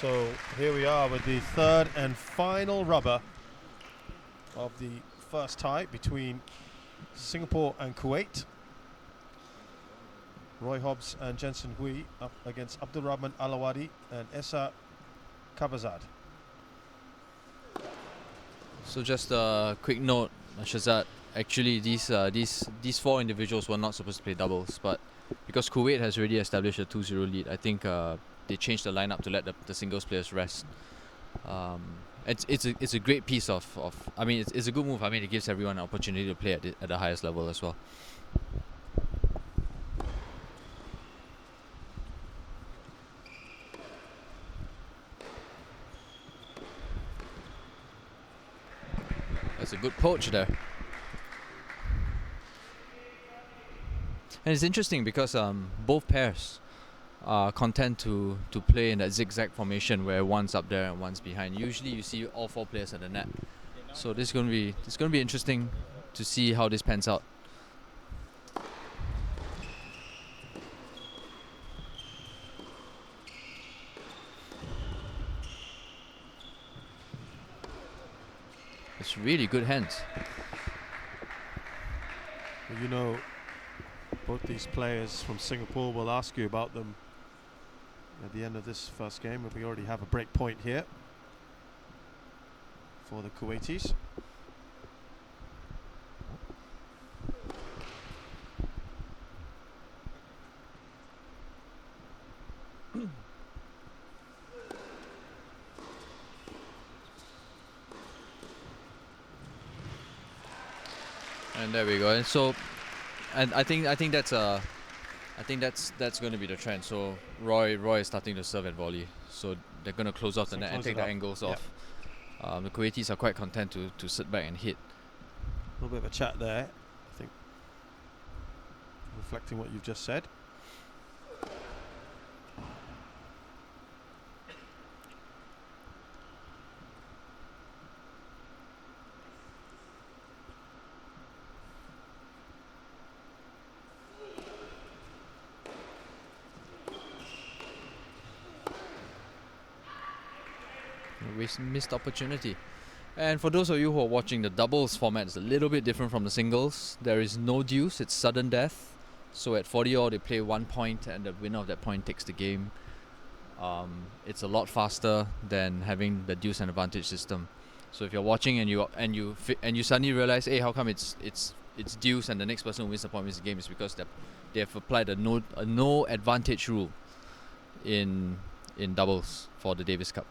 So here we are with the third and final rubber of the first tie between Singapore and Kuwait. Roy Hobbs and Jensen up against Abdulrahman ALAWADHI and Essa QABAZARD. So just a quick note, Shazad. Actually, these four individuals were not supposed to play doubles, but because Kuwait has already established a 2-0 lead, I think they changed the lineup to let the singles players rest. It's a great piece of I mean, it's a good move. I mean, it gives everyone an opportunity to play at the highest level as well. That's a good poach there. And it's interesting because both pairs are content to play in that zigzag formation where one's up there and one's behind. Usually you see all four players at the net. So this is going to be interesting to see how this pans out. It's really good hands. Well, you know, both these players from Singapore will ask you about them at the end of this first game. We already have a break point here for the Kuwaitis. And there we go. And so, and I think that's going to be the trend. So Roy is starting to serve at volley. So they're going to close off the net and take the angles off. The Kuwaitis are quite content to sit back and hit. A little bit of a chat there, I think, reflecting what you've just said. Missed opportunity. And for those of you who are watching, the doubles format is a little bit different from the singles. There is no deuce, it's sudden death. So at 40-all they play 1 point and the winner of that point takes the game. It's a lot faster than having the deuce and advantage system. So if you're watching and you suddenly realize, hey, how come it's deuce and the next person who wins the point wins the game, is because they have applied a no advantage rule in doubles for the Davis Cup.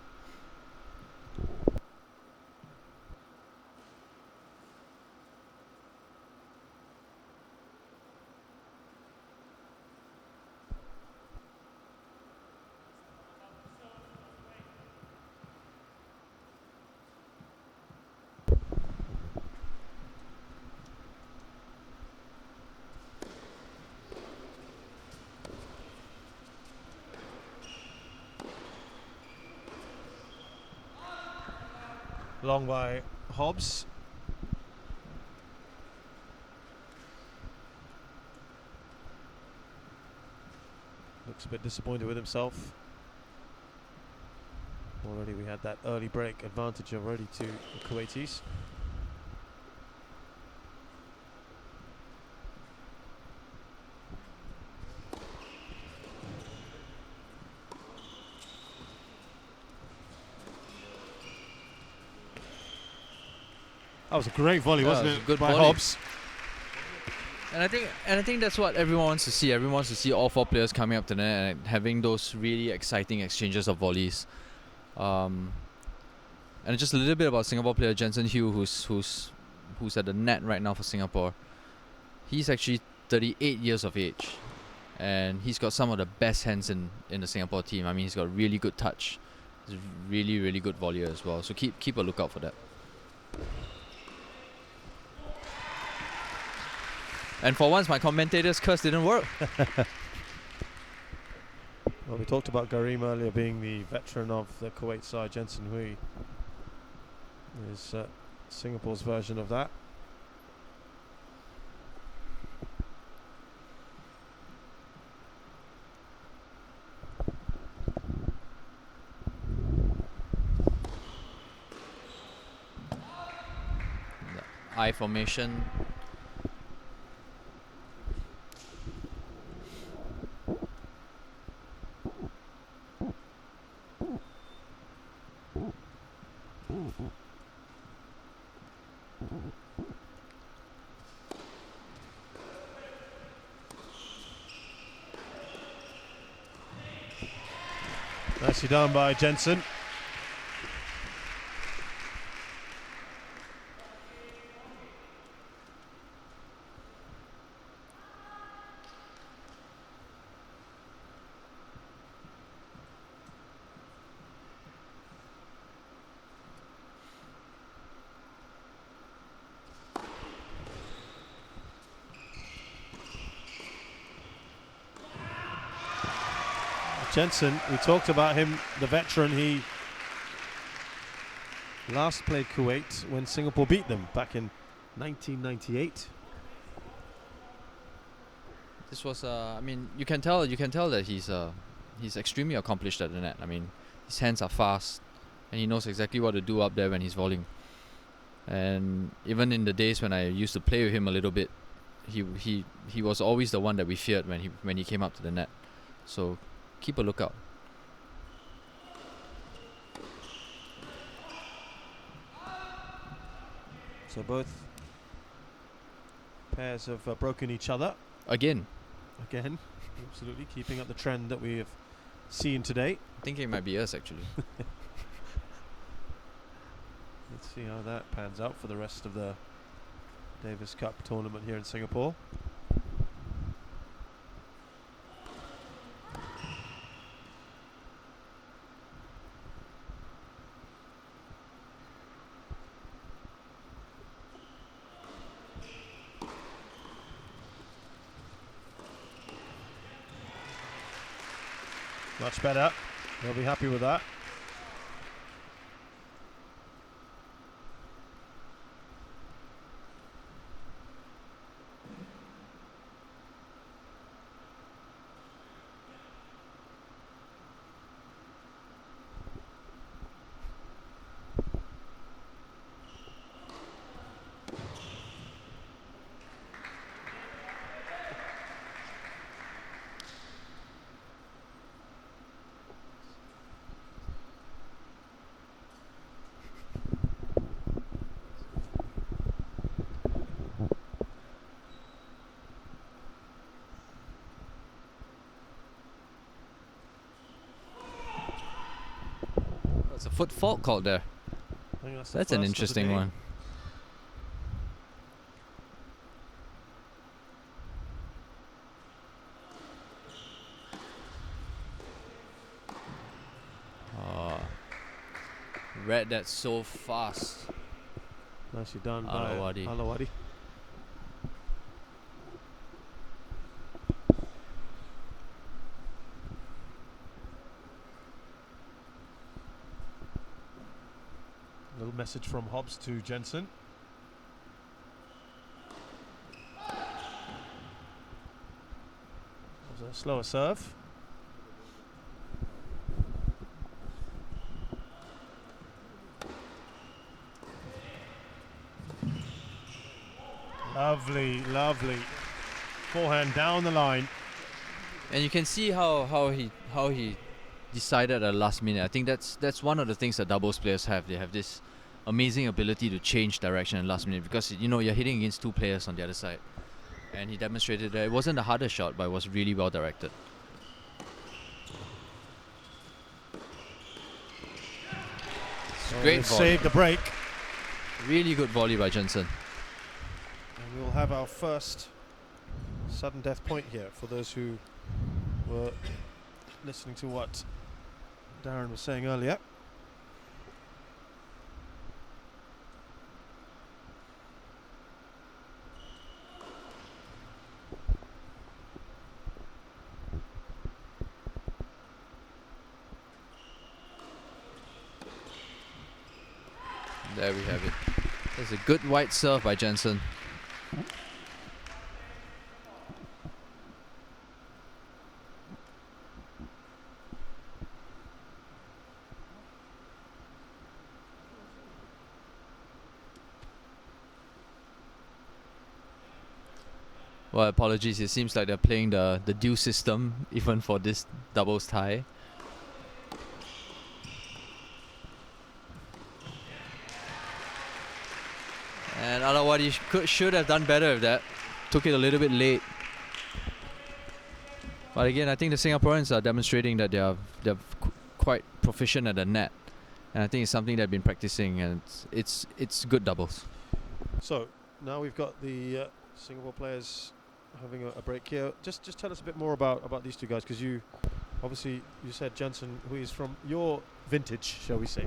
Long by Hobbs. Looks a bit disappointed with himself. Already we had that early break advantage already to the Kuwaitis. That was a great volley, wasn't it? Good by volley. Hobbs. And I think that's what everyone wants to see. Everyone wants to see all four players coming up to the net and having those really exciting exchanges of volleys. And just a little bit about Singapore player Jensen, who's at the net right now for Singapore. He's actually 38 years of age, and he's got some of the best hands in the Singapore team. I mean, he's got really good touch. He's a really, really good volleyer as well. So keep a lookout for that. And for once, my commentator's curse didn't work. Well, we talked about Garim earlier being the veteran of the Kuwait side. Jensen is Singapore's version of that. I formation. Nicely done by Jensen. Jensen, we talked about him, the veteran. He last played Kuwait when Singapore beat them back in 1998. This was, I mean, you can tell that he's extremely accomplished at the net. I mean, his hands are fast, and he knows exactly what to do up there when he's volleying. And even in the days when I used to play with him a little bit, he was always the one that we feared when he came up to the net. So keep a lookout. So both pairs have broken each other. Again, absolutely keeping up the trend that we have seen today. I think it might be us actually. Let's see how that pans out for the rest of the Davis Cup tournament here in Singapore. Much better. They'll be happy with that. It's a foot fault called there. I think That's an interesting one. Read that so fast. Nicely done ALAWADHI. by ALAWADHI. Little message from Hobbs to Jensen. That was a slower serve. Lovely, lovely forehand down the line. And you can see how he decided at the last minute. I think that's one of the things that doubles players have. They have this amazing ability to change direction at the last minute, because you know you're hitting against two players on the other side. And he demonstrated that it wasn't the hardest shot, but it was really well directed. Great volley. Saved the break. Really good volley by Jensen. And we'll have our first sudden death point here for those who were listening to what Darren was saying earlier. There we have it. That's a good wide serve by Jensen. Well, apologies. It seems like they're playing the due system even for this doubles tie. And ALAWADHI should have done better with that. Took it a little bit late. But again, I think the Singaporeans are demonstrating that they're quite proficient at the net. And I think it's something they've been practicing, and it's good doubles. So now we've got the Singapore players having a break here. Just tell us a bit more about these two guys, because you said Jensen, who is from your vintage, shall we say?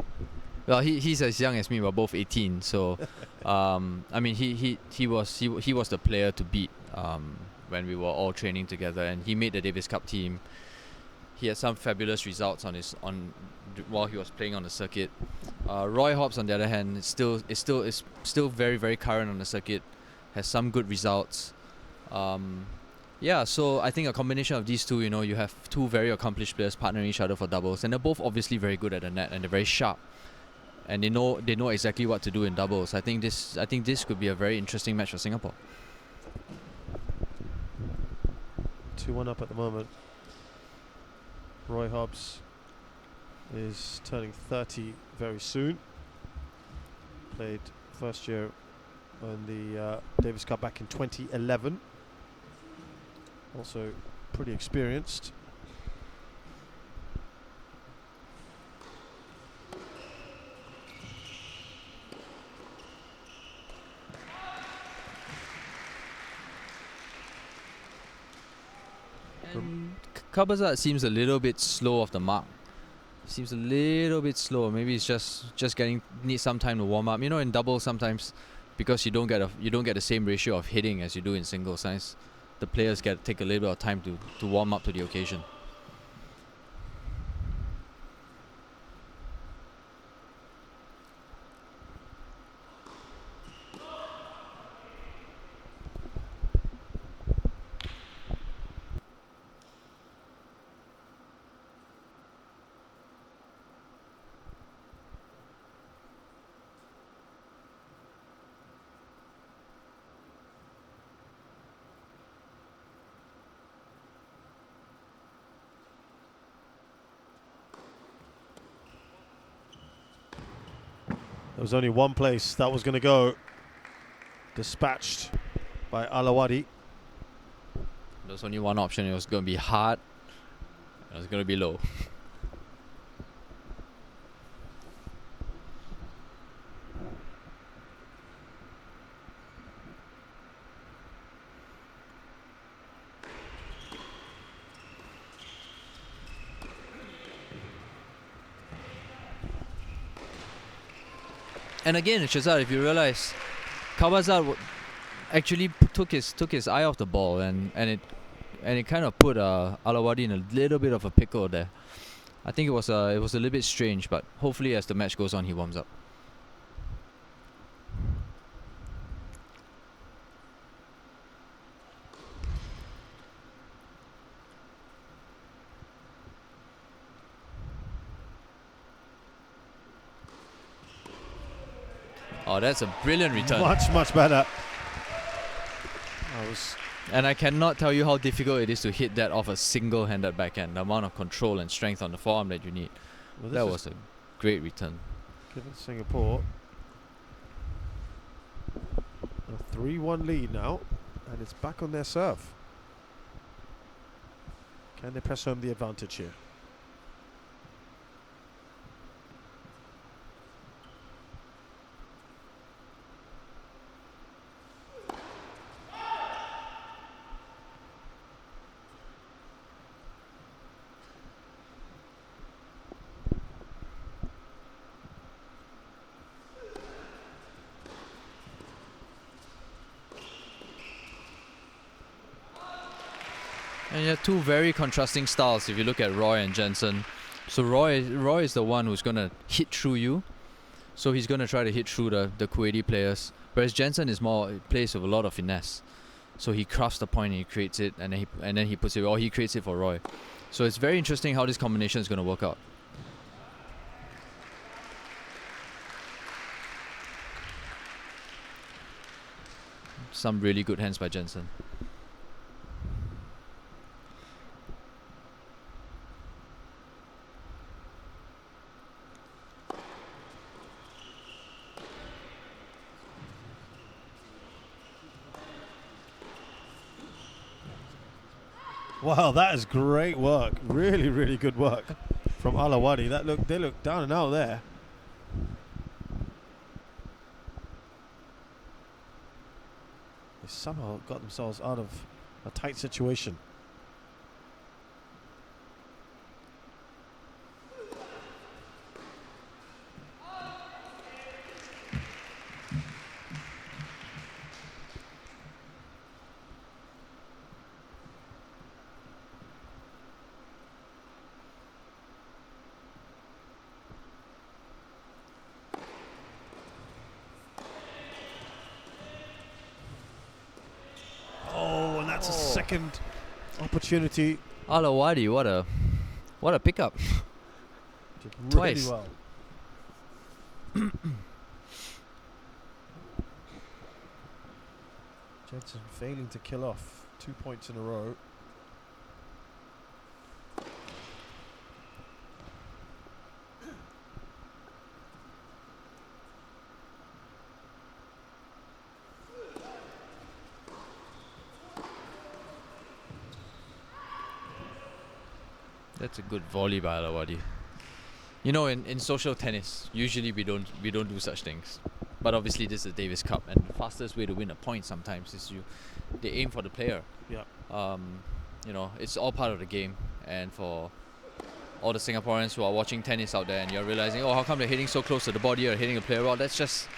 Well, he's as young as me. We're both 18, so I mean he was the player to beat when we were all training together, and he made the Davis Cup team. He had some fabulous results while he was playing on the circuit. Roy HOBBS, on the other hand, is still very, very current on the circuit. Has some good results. Yeah, so I think a combination of these two, you have two very accomplished players partnering each other for doubles, and they're both obviously very good at the net, and they're very sharp, and they know exactly what to do in doubles. I think this could be a very interesting match for Singapore. 2-1 up at the moment. Roy HOBBS is turning 30 very soon. Played first year on the Davis Cup back in 2011. Also pretty experienced. And QABAZARD seems a little bit slow off the mark. Seems a little bit slow. Maybe it's just need some time to warm up. In doubles sometimes, because you don't get the same ratio of hitting as you do in singles. Sometimes the players take a little bit of time to warm up to the occasion. There was only one place that was going to go. Dispatched by ALAWADHI. There was only one option. It was going to be hard. It was going to be low. And again, Shazad, if you realize, QABAZARD actually took his eye off the ball, and it kind of put ALAWADHI in a little bit of a pickle there. I think it was a little bit strange, but hopefully as the match goes on, he warms up. Oh, that's a brilliant return. Much better. And I cannot tell you how difficult it is to hit that off a single-handed backhand. The amount of control and strength on the forearm that you need. Well, that was a great return. Given Singapore a 3-1 lead now, and it's back on their serve. Can they press home the advantage here? And you have two very contrasting styles if you look at Roy and Jensen. So Roy is the one who's going to hit through you. So he's going to try to hit through the Kuwaiti players. Whereas Jensen is plays with a lot of finesse. So he crafts the point and he creates it, and then he puts it, or he creates it for Roy. So it's very interesting how this combination is going to work out. Some really good hands by Jensen. Wow, that is great work. Really, really good work from ALAWADHI. They look down and out there. They somehow got themselves out of a tight situation. Oh, and that's a second opportunity. ALAWADHI, what a pickup. Did Twice. really well. Jensen failing to kill off 2 points in a row. That's a good volley by ALAWADHI. You know, in social tennis, usually we don't do such things. But obviously this is the Davis Cup, and the fastest way to win a point sometimes is they aim for the player. Yeah. You know, it's all part of the game, and for all the Singaporeans who are watching tennis out there and you're realizing, oh, how come they're hitting so close to the body or hitting a player? Well, that's just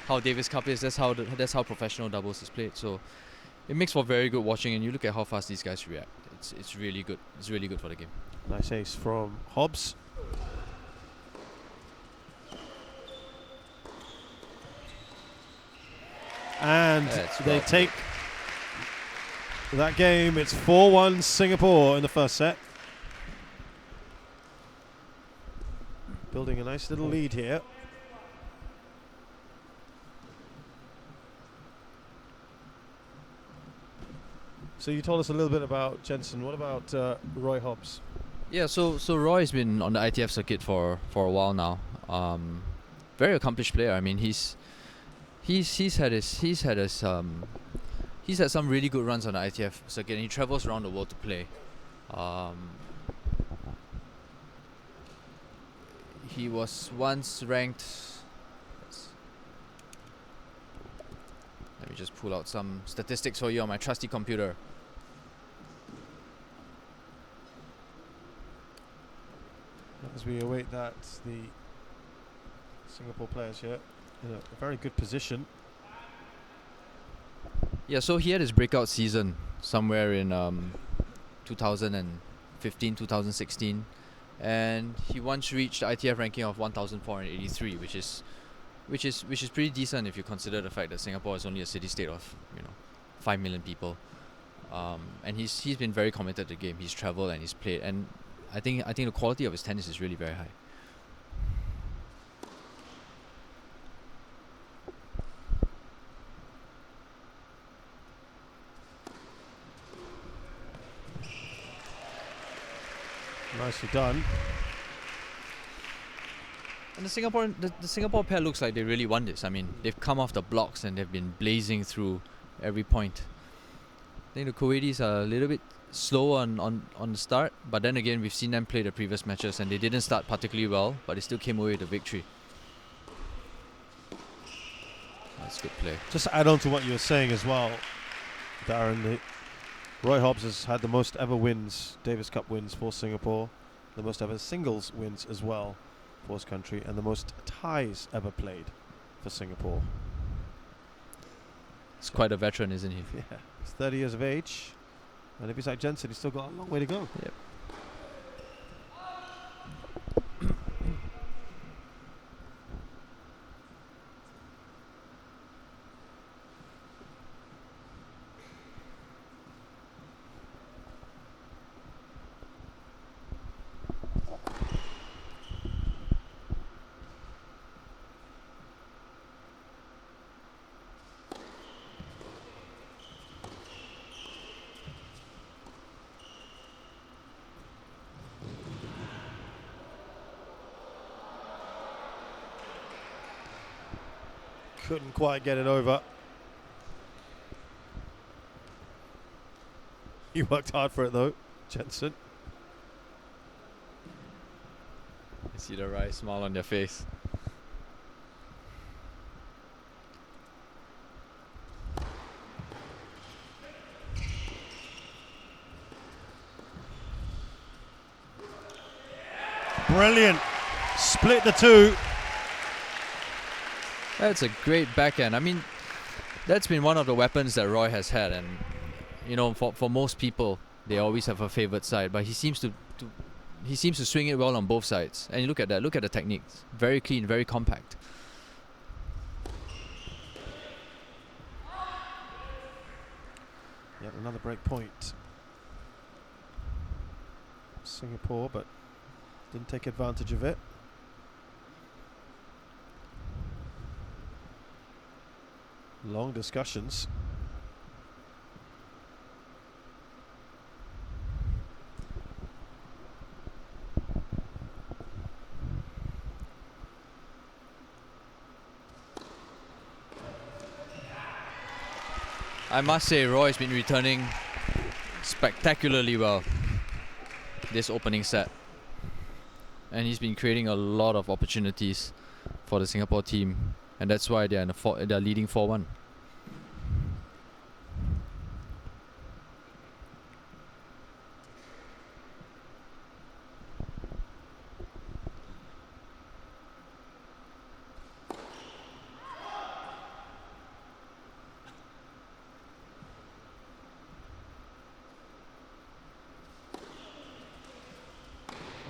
how Davis Cup is. That's how professional doubles is played. So it makes for very good watching, and you look at how fast these guys react. It's really good. It's really good for the game. Nice ace from HOBBS. And they take that game. It's 4-1 Singapore in the first set. Building a nice little lead here. So you told us a little bit about Jensen. What about Roy HOBBS? Yeah, so Roy's been on the ITF circuit for a while now. Very accomplished player. I mean, he's had some really good runs on the ITF circuit, and he travels around the world to play. He was once ranked. Let me just pull out some statistics for you on my trusty computer. As we await that, the Singapore players here in a very good position. Yeah, so he had his breakout season somewhere in 2015, 2016, and he once reached the ITF ranking of 1,483, which is pretty decent if you consider the fact that Singapore is only a city-state of 5 million people. And he's been very committed to the game. He's travelled and he's played, and I think the quality of his tennis is really very high. Nicely done. And the Singapore pair looks like they really won this. I mean, they've come off the blocks and they've been blazing through every point. I think the Kuwaitis are a little bit slow on the start, but then again, we've seen them play the previous matches and they didn't start particularly well, but they still came away with the victory. That's good play. Just to add on to what you were saying as well, Darren, Roy HOBBS has had the most ever wins, Davis Cup wins for Singapore, the most ever singles wins as well for his country, and the most ties ever played for Singapore. He's quite a veteran, isn't he? Yeah, he's 30 years of age, and if he's like Jensen, he's still got a long way to go. Yep. Couldn't quite get it over. He worked hard for it though. Jensen. I see the wry smile on their face. Brilliant. Split the two. That's a great backhand. I mean, that's been one of the weapons that Roy has had, and you know, for most people, they always have a favored side, but he seems to swing it well on both sides. And you look at that, look at the techniques. Very clean, very compact. Yet another break point. Singapore, but didn't take advantage of it. Long discussions. I must say, Roy's been returning spectacularly well this opening set. And he's been creating a lot of opportunities for the Singapore team. And that's why they're leading 4-1.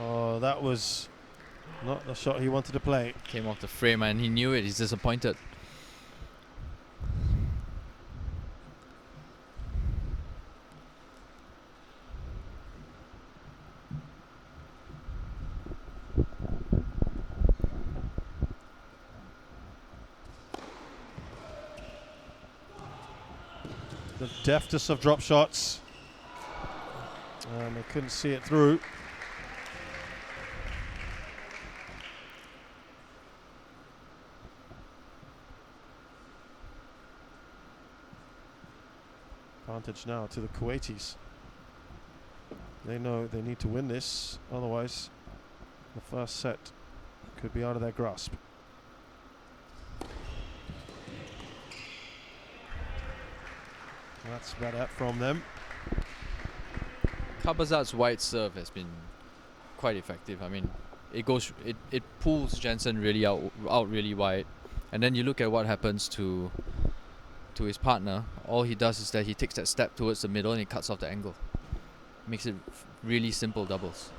Oh, that was not the shot he wanted to play. Came off the frame and he knew it. He's disappointed. The deftest of drop shots. And they couldn't see it through. Advantage now to the Kuwaitis. They know they need to win this, otherwise the first set could be out of their grasp. That's better from them. QABAZARD's wide serve has been quite effective. I mean, it pulls Jensen really out really wide, and then you look at what happens to his partner. All he does is that he takes that step towards the middle and he cuts off the angle. Makes it really simple doubles.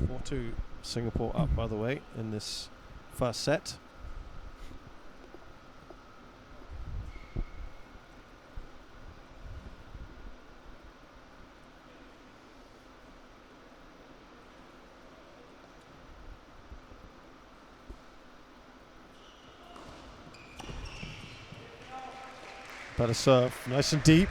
4-2 Singapore up, by the way, in this first set. Better serve, nice and deep.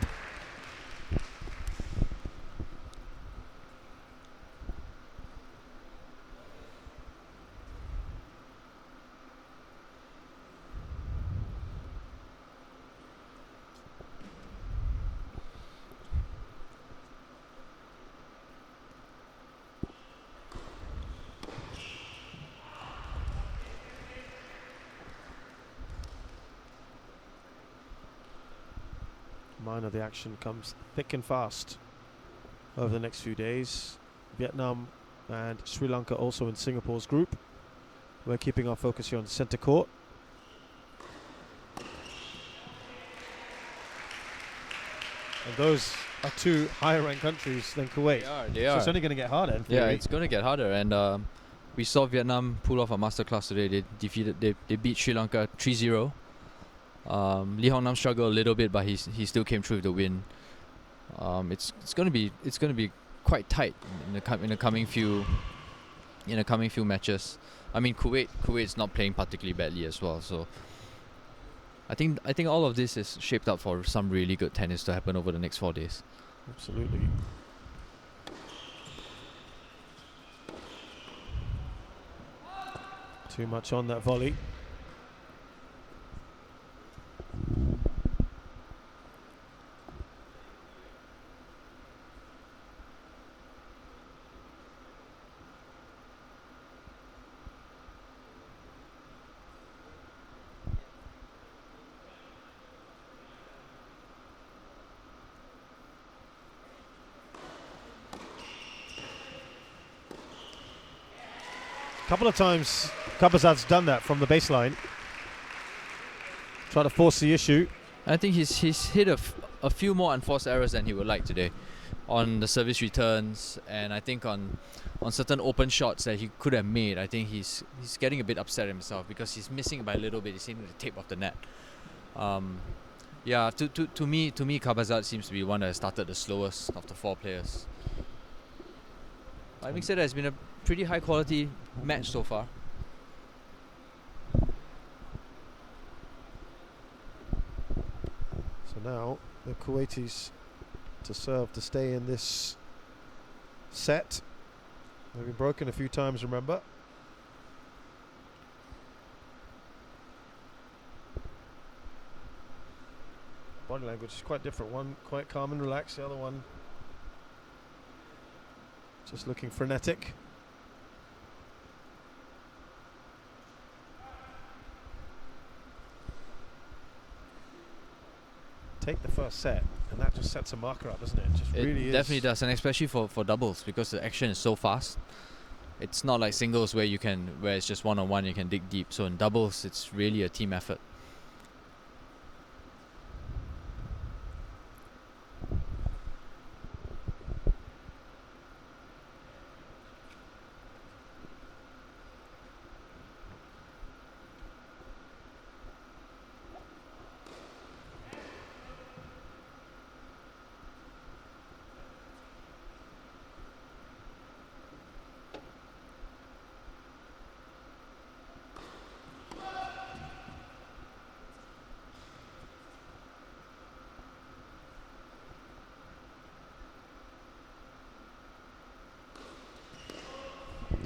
Mind of the action comes thick and fast over the next few days. Vietnam and Sri Lanka also in Singapore's group. We're keeping our focus here on centre court. And those are two higher ranked countries than Kuwait. They are. So it's only going to get harder in theory. Yeah, it's going to get harder. And we saw Vietnam pull off a masterclass today. They beat Sri Lanka 3-0. Lee Hong Nam struggled a little bit, but he still came through with the win. It's going to be quite tight in the coming few matches. I mean, Kuwait's not playing particularly badly as well, so I think all of this is shaped up for some really good tennis to happen over the next 4 days. Absolutely. Too much on that volley. A couple of times QABAZARD's done that from the baseline. Trying to force the issue. I think he's hit a few more unforced errors than he would like today on the service returns, and I think on certain open shots that he could have made. I think he's getting a bit upset himself because he's missing by a little bit. He's hitting the tip of the net. Yeah, to me, QABAZARD seems to be one that has started the slowest of the 4 players. Having said that, it's been a pretty high quality match so far. So now the Kuwaitis to serve to stay in this set. They've been broken a few times, remember. Body language is quite different. One quite calm and relaxed, the other one just looking frenetic. Take the first set, and that just sets a marker up, doesn't it? It just really definitely does, and especially for doubles, because the action is so fast. It's not like singles where it's just one-on-one, you can dig deep. So in doubles, it's really a team effort.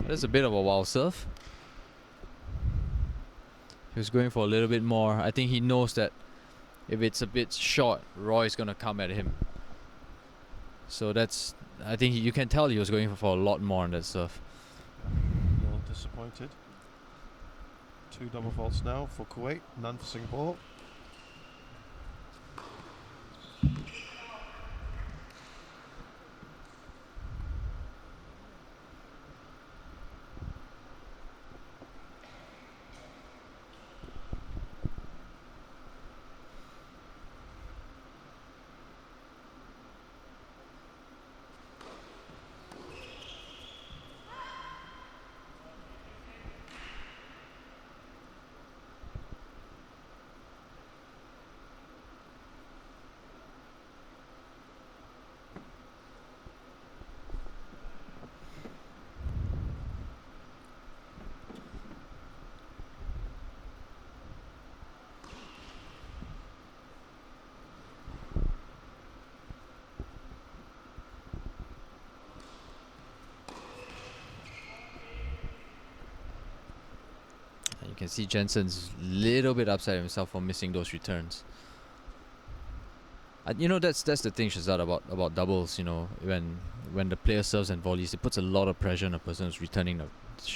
That's a bit of a wild serve. He was going for a little bit more. I think he knows that if it's a bit short, Roy's gonna come at him. So that's, I think you can tell he was going for a lot more on that serve. Well, disappointed. 2 double faults now for Kuwait, none for Singapore. You can see Jensen's a little bit upset himself for missing those returns. You know, that's the thing, Shazad, about doubles. You know, when the player serves and volleys, it puts a lot of pressure on the person who's returning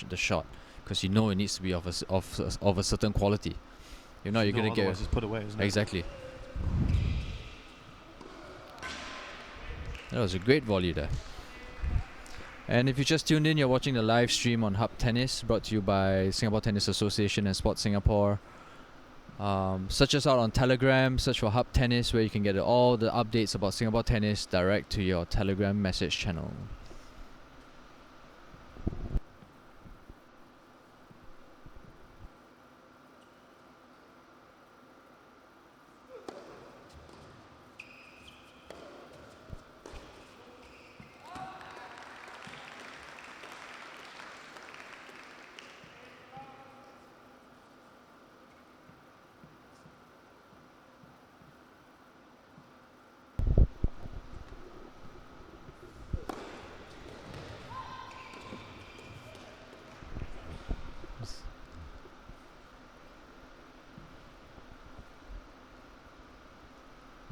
the shot, because you know it needs to be of a certain quality. You know, you're gonna get it's put away, isn't it? Exactly. That was a great volley there. And if you just tuned in, you're watching the live stream on Hub Tennis, brought to you by Singapore Tennis Association and Sports Singapore. Search us out on Telegram, search for Hub Tennis, where you can get all the updates about Singapore tennis direct to your Telegram message channel.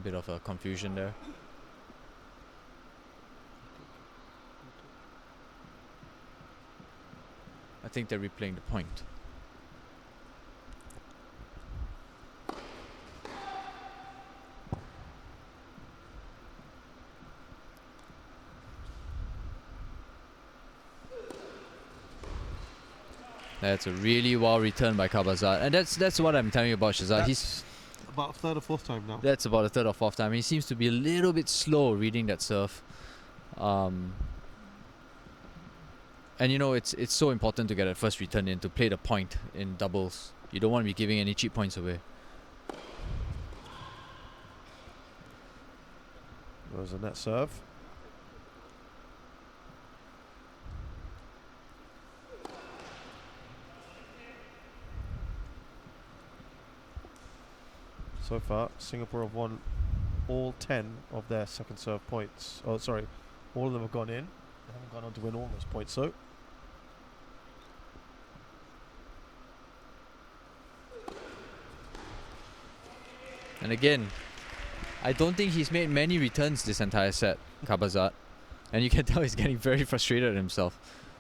Bit of a confusion there. I think they're replaying the point. That's a really well return by QABAZARD, and that's what I'm telling you about Shazad. He's about a third or fourth time now. That's about a third or fourth time. He seems to be a little bit slow reading that serve. And you know, it's so important to get a first return in, to play the point in doubles. You don't want to be giving any cheap points away. There's a net serve. So far, Singapore have won all 10 of their second serve points. Oh, sorry, all of them have gone in. They haven't gone on to win all those points, so. And again, I don't think he's made many returns this entire set, QABAZARD. And you can tell he's getting very frustrated at himself.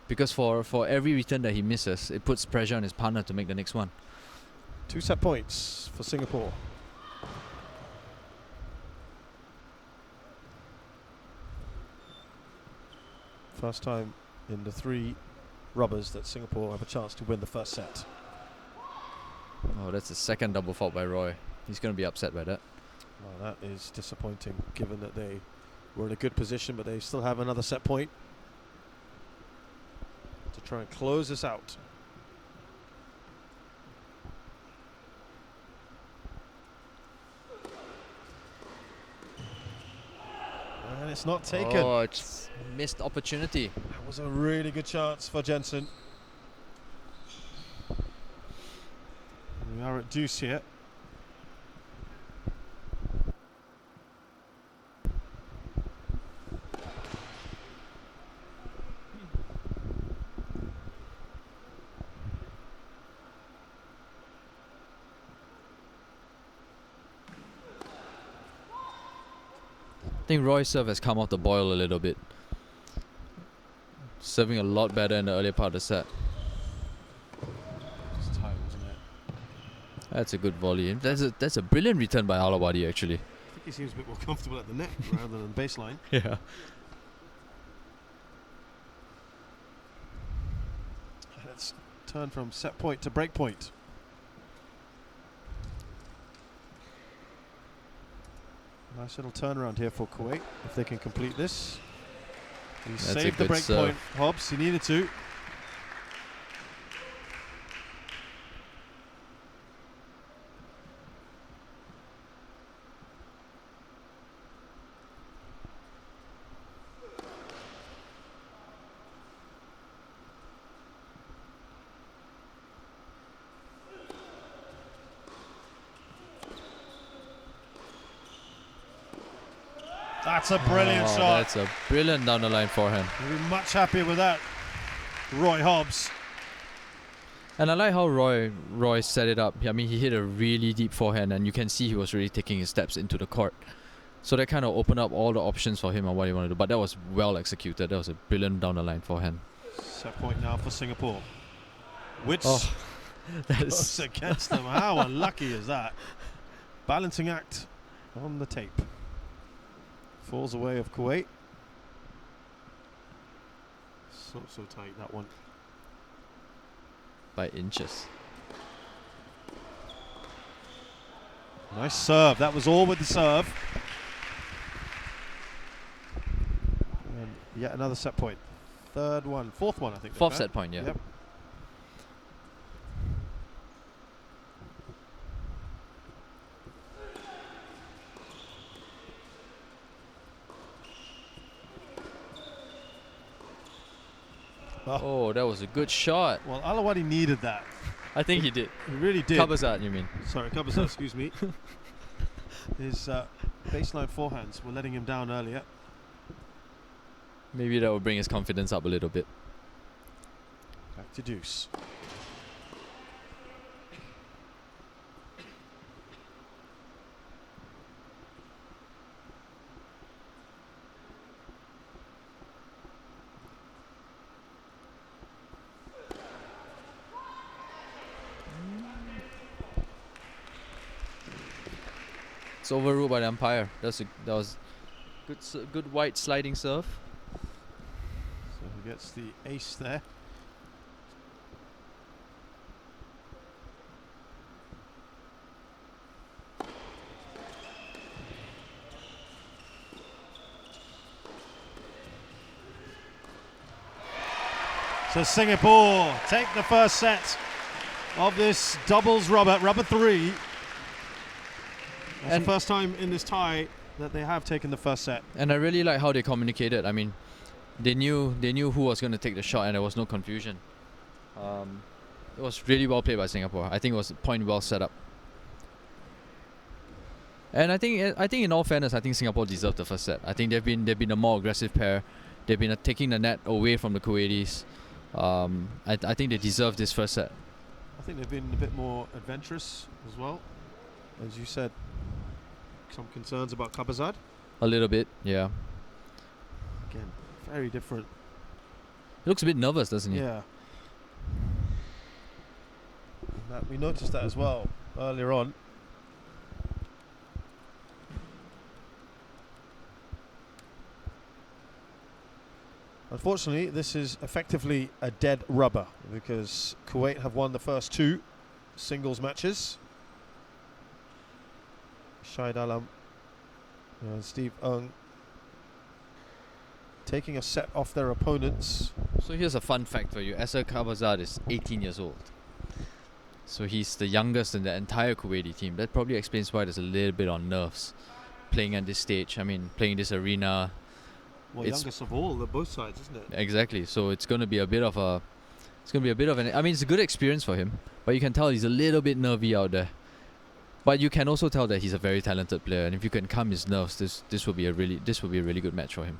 Because for every return that he misses, it puts pressure on his partner to make the next one. 2 set points for Singapore. First time in the 3 rubbers that Singapore have a chance to win the first set. Oh, that's the second double fault by Roy. He's going to be upset by that. Well, that is disappointing, given that they were in a good position, but they still have another set point to try and close this out. And it's not taken. Oh, it's a missed opportunity. That was a really good chance for Jensen. We are at deuce here. I think Roy's serve has come off the boil a little bit. Serving a lot better in the earlier part of the set. It's tight, wasn't it? That's a good volley. That's a brilliant return by ALAWADHI actually. I think he seems a bit more comfortable at the net rather than baseline. Yeah. Let's turn from set point to break point. Nice little turnaround here for Kuwait, if they can complete this. He saved the break point, Hobbs. He needed to. That's a brilliant shot. That's a brilliant down the line forehand. We'll be much happier with that, Roy Hobbs. And I like how Roy set it up. I mean, he hit a really deep forehand, and you can see he was really taking his steps into the court. So that kind of opened up all the options for him on what he wanted to do. But that was well executed. That was a brilliant down the line forehand. Set point now for Singapore. Which that is goes against them. How unlucky is that? Balancing act on the tape. Falls away of Kuwait. So tight, that one. by inches. Nice serve. That was all with the serve. And yet another set point. Fourth one, I think. Fourth set point, yeah. Yep. Oh, that was a good shot. Well, ALAWADHI needed that. I think he did. He really did. QABAZARD, you mean? Sorry, QABAZARD, excuse me. His baseline forehands were letting him down earlier. Maybe that will bring his confidence up a little bit. Back to deuce. It's overruled by the umpire. That was good white sliding serve. So he gets the ace there. So Singapore take the first set of this doubles rubber 3. It's the first time in this tie that they have taken the first set. And I really like how they communicated. I mean, they knew who was going to take the shot, and there was no confusion. It was really well played by Singapore. I think it was a point well set up. And I think in all fairness, I think Singapore deserved the first set. I think they've been a more aggressive pair. They've been taking the net away from the Kuwaitis. I think they deserve this first set. I think they've been a bit more adventurous as well. As you said, some concerns about QABAZARD. A little bit, yeah. Again, very different. He looks a bit nervous, doesn't he? Yeah. We noticed that as well earlier on. Unfortunately, this is effectively a dead rubber because Kuwait have won the first 2 singles matches. Shahid Alam and Steve Ng taking a set off their opponents. So here's a fun fact for you. Essa QABAZARD is 18 years old. So he's the youngest in the entire Kuwaiti team. That probably explains why there's a little bit on nerves playing at this stage. I mean, playing this arena. Well, youngest of all, both sides, isn't it? Exactly. So it's going to be a bit of an. I mean, it's a good experience for him, but you can tell he's a little bit nervy out there. But you can also tell that he's a very talented player, and if you can calm his nerves, this will be a really good match for him.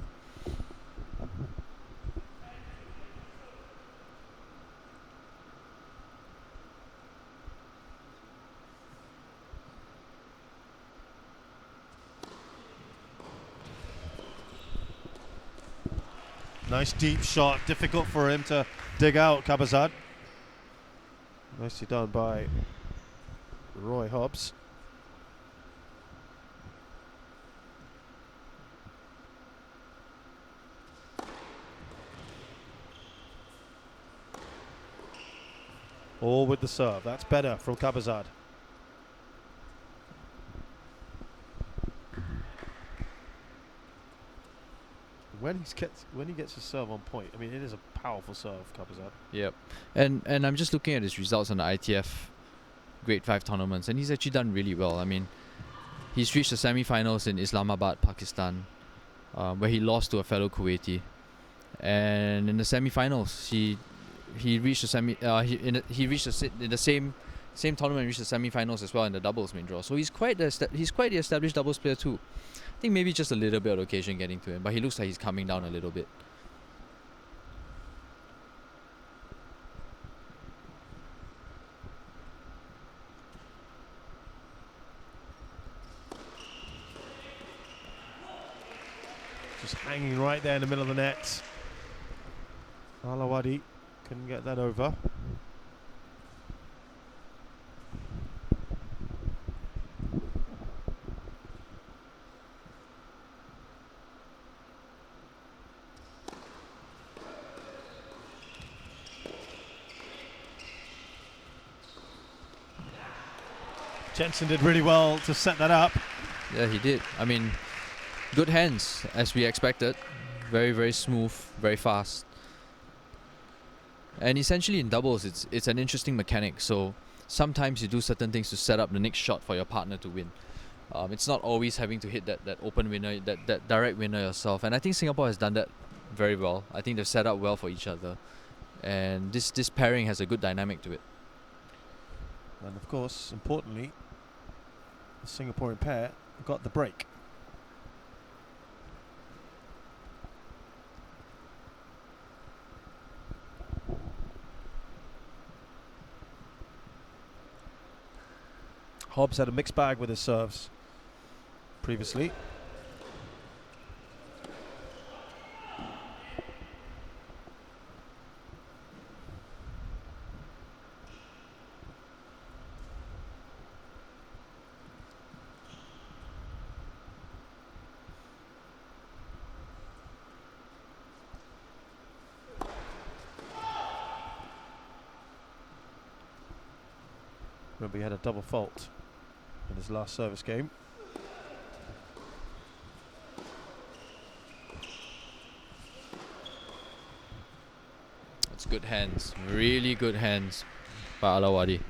Nice deep shot, difficult for him to dig out, QABAZARD. Nicely done by Roy Hobbs. All with the serve, that's better from QABAZARD. When he gets his serve on point, I mean, it is a powerful serve, QABAZARD. Yep. And I'm just looking at his results on the ITF Grade 5 tournaments, and he's actually done really well. I mean, he's reached the semi-finals in Islamabad, Pakistan, where he lost to a fellow Kuwaiti. And in the semi-finals, he reached the in the same tournament, reached the semi-finals as well in the doubles main draw. So he's quite the established doubles player too. I think maybe just a little bit of occasion getting to him, but he looks like he's coming down a little bit. Just hanging right there in the middle of the net. ALAWADHI couldn't get that over. Jensen did really well to set that up. Yeah, he did. I mean, good hands, as we expected. Very, very smooth, very fast. And essentially in doubles, it's an interesting mechanic. So sometimes you do certain things to set up the next shot for your partner to win. It's not always having to hit that open winner, that direct winner yourself. And I think Singapore has done that very well. I think they've set up well for each other. And this pairing has a good dynamic to it. And of course, importantly, the Singaporean pair got the break. Hobbs had a mixed bag with his serves previously. Remember, he had a double fault in his last service game. That's good hands. Really good hands by ALAWADHI.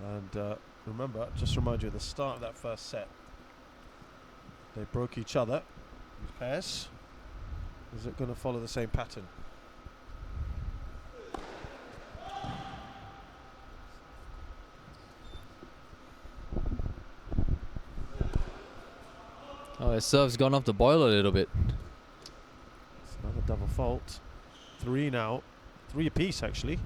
And remember, just remind you at the start of that first set, they broke each other in pairs. Is it going to follow the same pattern? Oh, his serve's gone off the boil a little bit. It's another double fault. 3 now. 3 apiece, actually.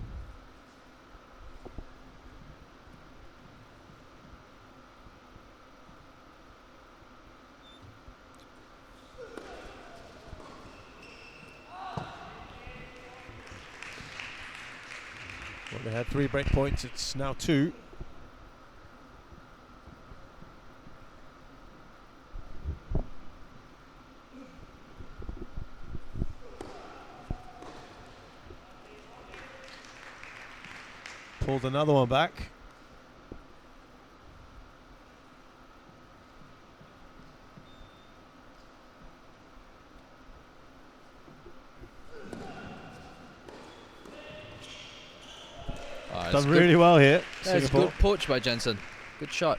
Well, they had 3 break points. It's now 2. Pulled another one back. Done really well here. That's good poach by Jensen. Good shot.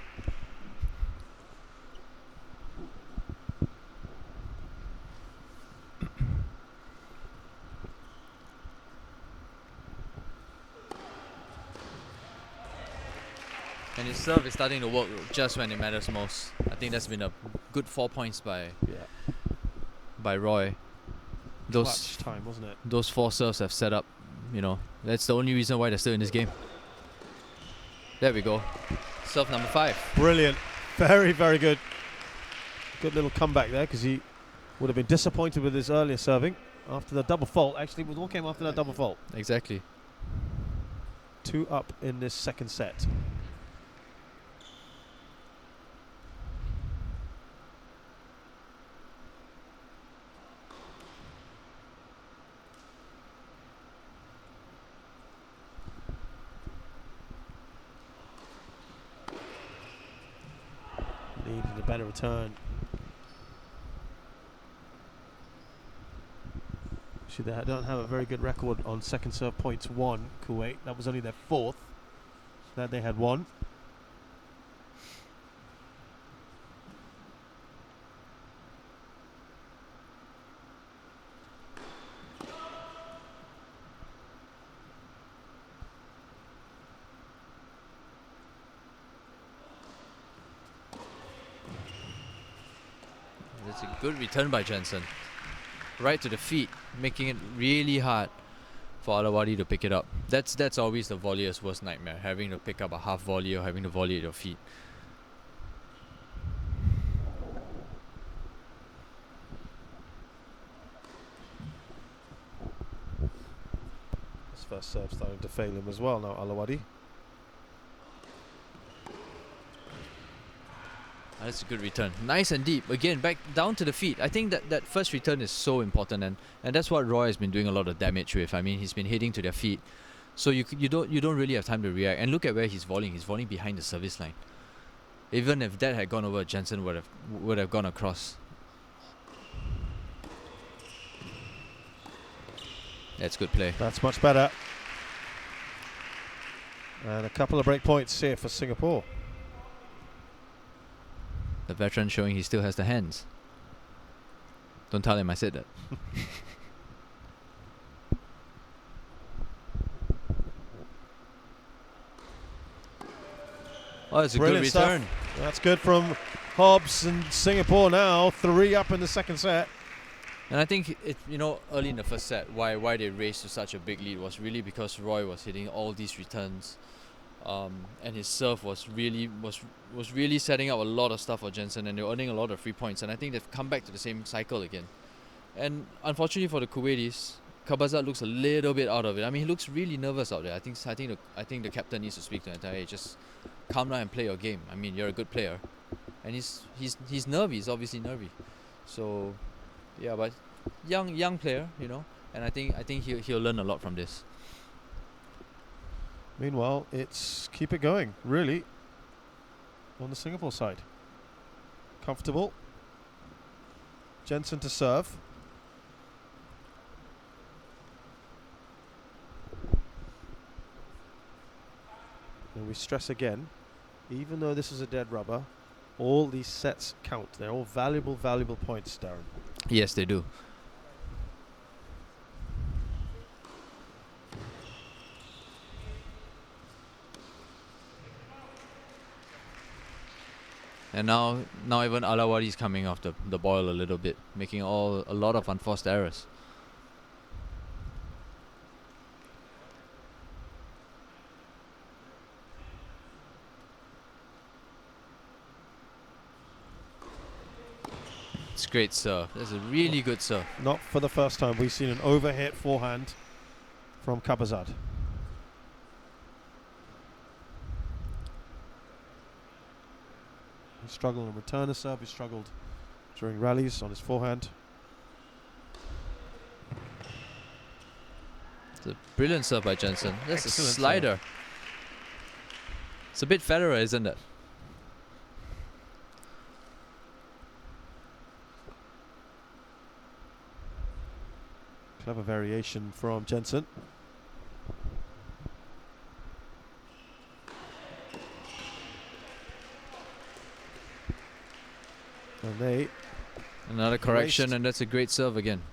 And his serve is starting to work just when it matters most. I think that's been a good 4 points by Roy. Clutch time, wasn't it? Those 4 serves have set up, you know, that's the only reason why they're still in this game. There we go. Serve number 5. Brilliant. Very, very good. Good little comeback there, because he would have been disappointed with his earlier serving after the double fault. Actually, it all came after that double fault. Exactly. 2 up in this second set. Needed a better return. Actually, they don't have a very good record on second serve points won, Kuwait. That was only their 4th. That they had 1. That's a good return by Jensen. Right to the feet, making it really hard for ALAWADHI to pick it up. That's always the volleyer's worst nightmare, having to pick up a half volley or having to volley at your feet. His first serve starting to fail him as well now, ALAWADHI. That's a good return. Nice and deep. Again, back down to the feet. I think that first return is so important, and that's what Roy has been doing a lot of damage with. I mean, he's been hitting to their feet, so you don't really have time to react. And look at where he's volleying. He's volleying behind the service line. Even if that had gone over, Jensen would have gone across. That's good play. That's much better. And a couple of break points here for Singapore. The veteran showing he still has the hands. Don't tell him I said that. Oh, it's a good return. Stuff. That's good from HOBBS, and Singapore now 3 up in the second set. And I think early in the first set, why they raced to such a big lead was really because Roy was hitting all these returns. And his serve was really setting up a lot of stuff for Jensen, and they were earning a lot of free points. And I think they've come back to the same cycle again. And unfortunately for the Kuwaitis, QABAZARD looks a little bit out of it. I mean, he looks really nervous out there. I think the captain needs to speak to him and tell him, hey, just calm down and play your game. I mean, you're a good player, and he's nervy. He's obviously nervy. So, yeah, but young player, and I think he'll learn a lot from this. Meanwhile, it's keep it going, really, on the Singapore side. Comfortable. Jensen to serve. stress again, even though this is a dead rubber, all these sets count. They're all valuable, valuable points, Darren. Yes, they do. And now even ALAWADHI is coming off the boil a little bit, making a lot of unforced errors. It's great serve. That's a really good serve. Not for the first time. We've seen an overhit forehand from QABAZARD. He struggled on return a serve. He struggled during rallies on his forehand. It's a brilliant serve by Jensen. That's Excellent a slider. serve. It's a bit Federer, isn't it? Clever variation from Jensen. And another correction, and that's a great serve again.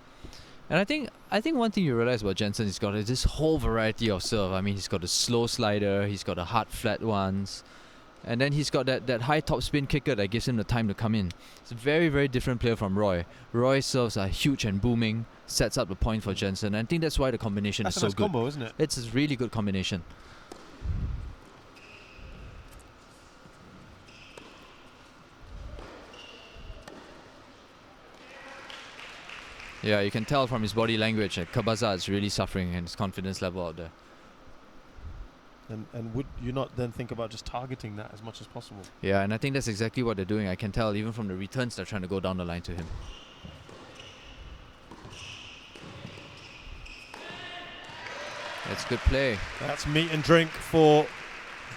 And I think one thing you realize about Jensen, he's got this whole variety of serve. I mean, he's got a slow slider, he's got a hard flat ones, and then he's got that high top spin kicker that gives him the time to come in. It's a very, very different player from Roy. Roy's serves are huge and booming, sets up the point for Jensen. And I think that's why the combination is so nice good. combo, isn't it? It's a really good combination. Yeah, you can tell from his body language that QABAZARD is really suffering and his confidence level out there. And would you not then think about just targeting that as much as possible? Yeah, and I think that's exactly what they're doing. I can tell even from the returns they're trying to go down the line to him. That's good play. That's meat and drink for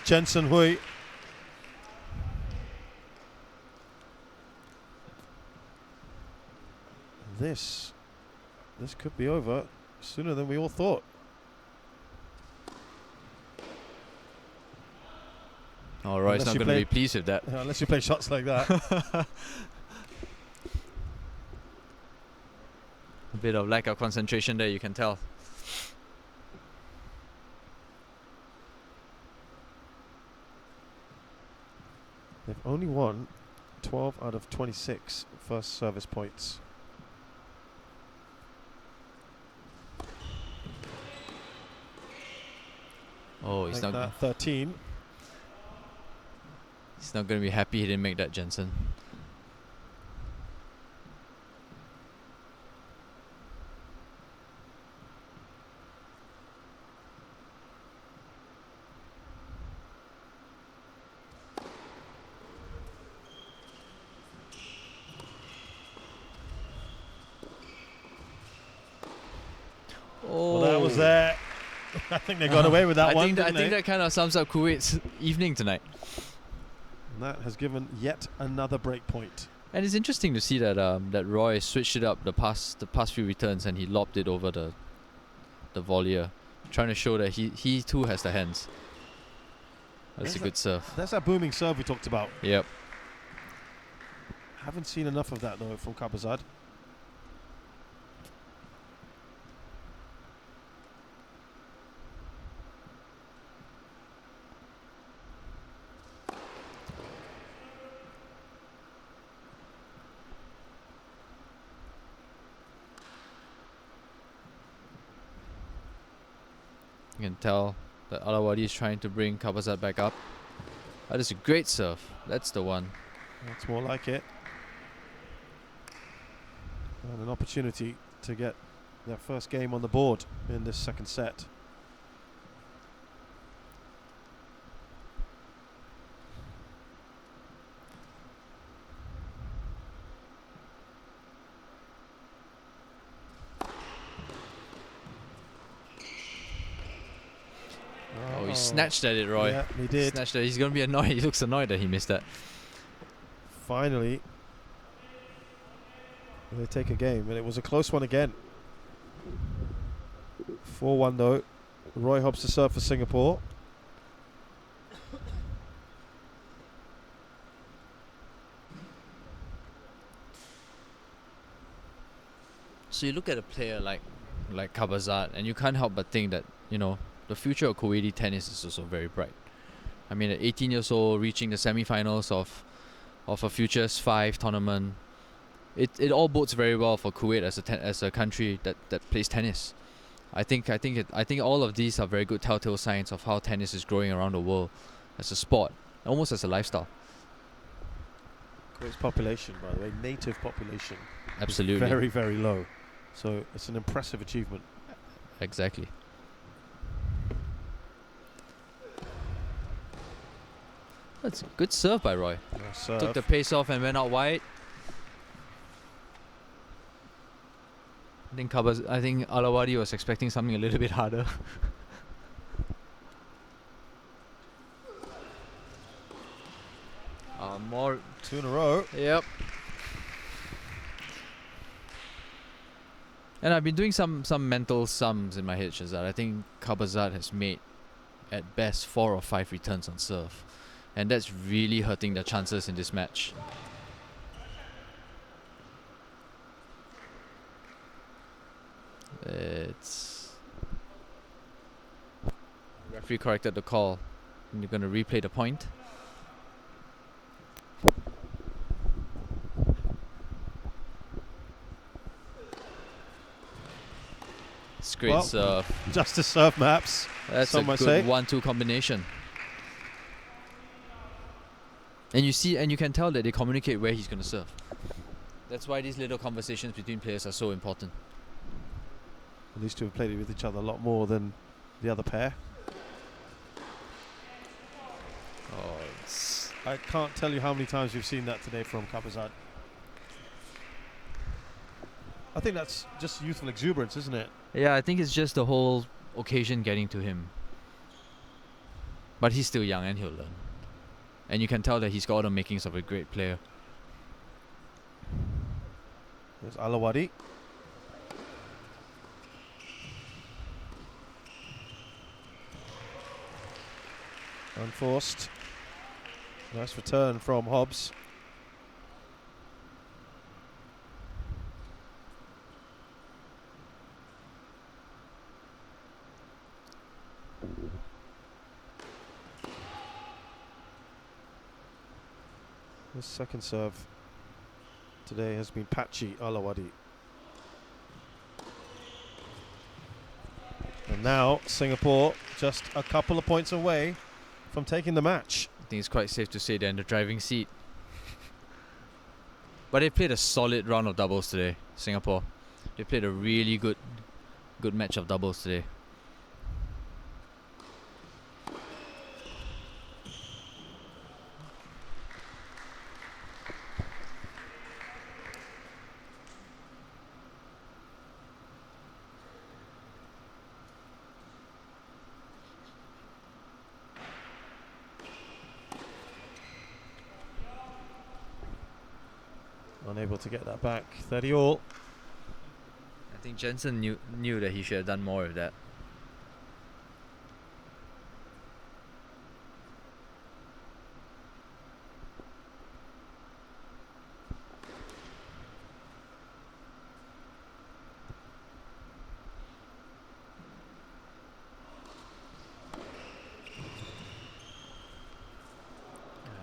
Jensen Hui. This could be over sooner than we all thought. Oh, Roy's not going to be pleased with that. Unless you play shots like that. A bit of lack of concentration there, you can tell. They've only won 12 out of 26 first service points. Oh, he's like not. 13. He's not going to be happy he didn't make that, Jensen. Well, that was there. I think they got away with that one. I think that kind of sums up Kuwait's evening tonight. And that has given yet another break point. And it's interesting to see that that Roy switched it up the past few returns and he lobbed it over the volleyer, trying to show that he too has the hands. That's a good serve. That's that booming serve we talked about. Yep. Haven't seen enough of that though from QABAZARD. You can tell that ALAWADHI is trying to bring QABAZARD back up. That is a great serve. That's the one. That's more like it. And an opportunity to get their first game on the board in this second set. Oh, he snatched at it, Roy. Yeah, he did. Snatched at it. He's going to be annoyed. He looks annoyed that he missed that. Finally, they take a game, and it was a close one again. 4-1 though. Roy Hobbs to serve for Singapore. So you look at a player like QABAZARD, and you can't help but think that, you know, the future of Kuwaiti tennis is also very bright. I mean, at 18 years old, reaching the semi-finals of a Futures 5 tournament, it all bodes very well for Kuwait as a country that plays tennis. I think all of these are very good telltale signs of how tennis is growing around the world as a sport, almost as a lifestyle. Kuwait's population, by the way, native population, Absolutely. very, very low. So it's an impressive achievement. Exactly. That's a good serve by Roy. Nice serve. Took the pace off and went out wide. I think ALAWADHI was expecting something a little bit harder. More. 2 in a row. Yep. And I've been doing some mental sums in my head, Shazad. I think QABAZARD has made at best 4 or 5 returns on serve, and that's really hurting their chances in this match. It's referee corrected the call, and you're going to replay the point. It's great Well, serve. Just a serve maps. That's some a might good say. 1-2 combination. And you can tell that they communicate where he's going to serve. That's why these little conversations between players are so important. These two have played with each other a lot more than the other pair. I can't tell you how many times we've seen that today from QABAZARD. I think that's just youthful exuberance, isn't it? Yeah, I think it's just the whole occasion getting to him. But he's still young and he'll learn. And you can tell that he's got all the makings of a great player. There's ALAWADHI. Unforced. Nice return from HOBBS. The second serve today has been patchy, ALAWADHI. And now Singapore just a couple of points away from taking the match. I think it's quite safe to say they're in the driving seat. But they played a solid round of doubles today, Singapore. They played a really good match of doubles today. Unable to get that back. 30 all. I think Jensen knew that he should have done more of that.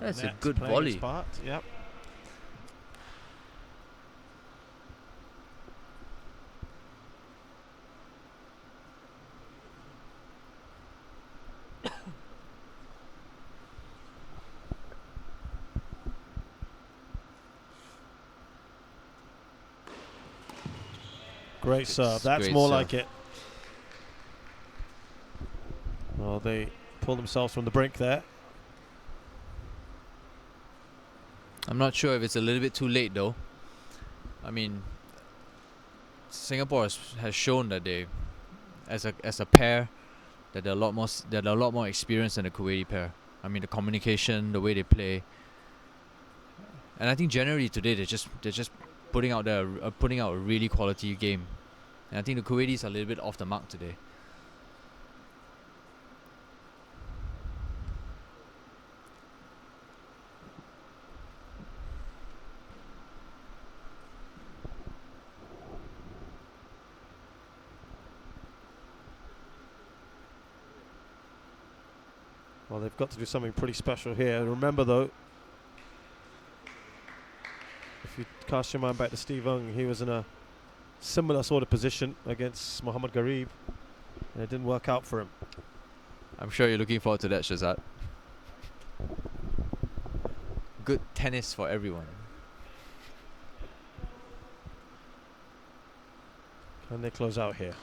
That's a Net good playing its volley. part. Yep. Great serve. That's great more serve. like it. Well, they pull themselves from the brink there. I'm not sure if it's a little bit too late though. I mean, Singapore has shown that they, as a pair, that they're a lot more experienced than the Kuwaiti pair. I mean, the communication, the way they play, and I think generally today they're just putting out a really quality game. And I think the Kuwaitis are a little bit off the mark today. Well, they've got to do something pretty special here. Remember, though, if you cast your mind back to Steve Ung, he was in a similar sort of position against Mohammad Garib, and it didn't work out for him. I'm sure you're looking forward to that, Shazad. Good tennis for everyone. Can they close out here?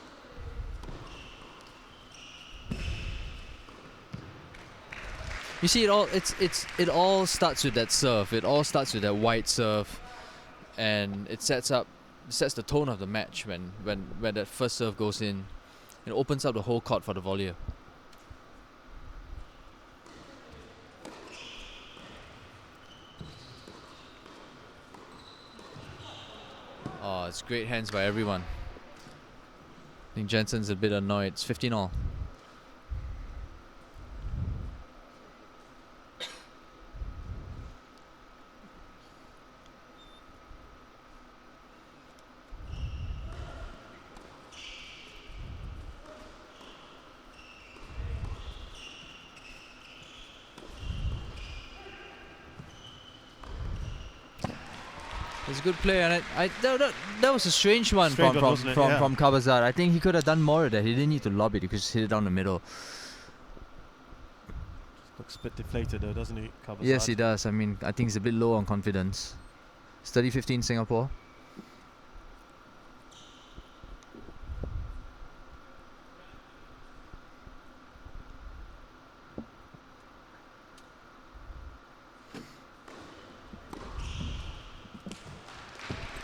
You see, it all starts with that serve. It all starts with that wide serve, and it sets the tone of the match when that first serve goes in. It opens up the whole court for the volleyer. Oh, it's great hands by everyone. I think Jensen's a bit annoyed. It's 15-all. It's a good play, and that was a strange one from QABAZARD. I think he could have done more of that. He didn't need to lob it. He could just hit it down the middle. Looks a bit deflated though, doesn't he, QABAZARD? Yes, he does. I mean, I think he's a bit low on confidence. It's 30-15 Singapore.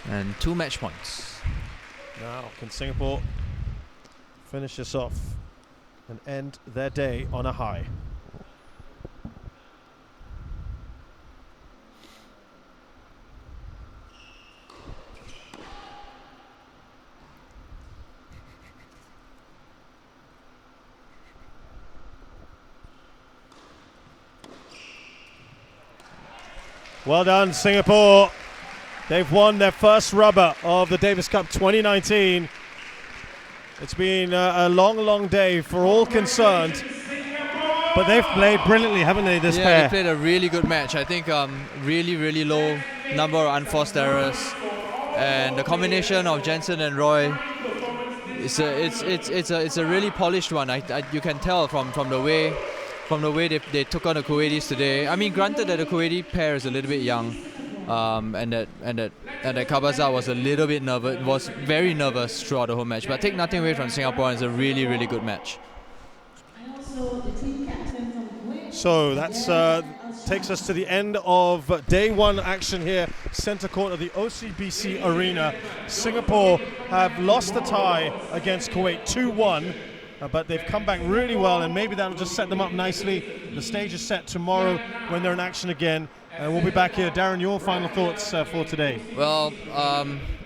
And 2 match points. Now, can Singapore finish this off and end their day on a high? Well done, Singapore. They've won their first rubber of the Davis Cup 2019. It's been a long, long day for all concerned. But they've played brilliantly, haven't they, this pair? Yeah, they played a really good match. I think really, really low number of unforced errors. And the combination of Jensen and Roy, it's a really polished one. You can tell from the way they took on the Kuwaitis today. I mean, granted that the Kuwaiti pair is a little bit young. And that QABAZARD was a little bit nervous, was very nervous throughout the whole match. But take nothing away from Singapore, it's a really, really good match. So that takes us to the end of day 1 action here, centre court of the OCBC Arena. Singapore have lost the tie against Kuwait 2-1. But they've come back really well, and maybe that'll just set them up nicely. The stage is set tomorrow when they're in action again. We'll be back here. Darren, your final thoughts for today? Well,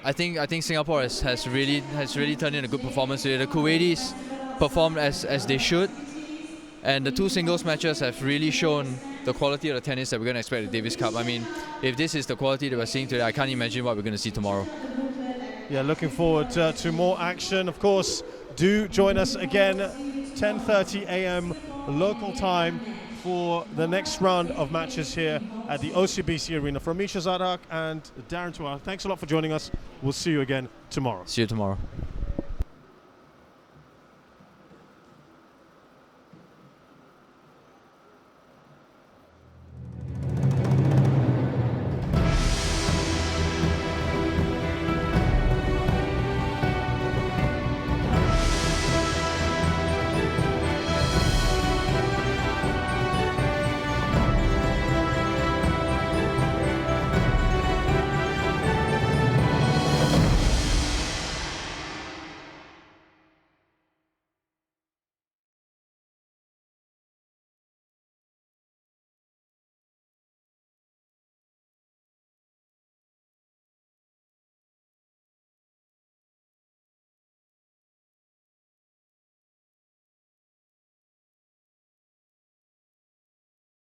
I think Singapore has really turned in a good performance today. The Kuwaitis performed as they should, and the 2 singles matches have really shown the quality of the tennis that we're going to expect at the Davis Cup. I mean, if this is the quality that we're seeing today, I can't imagine what we're going to see tomorrow. Yeah, looking forward to more action. Of course, do join us again, 10:30 a.m. local time, for the next round of matches here at the OCBC Arena. From Misha Zadok and Darren Tuar, thanks a lot for joining us. We'll see you again tomorrow. See you tomorrow.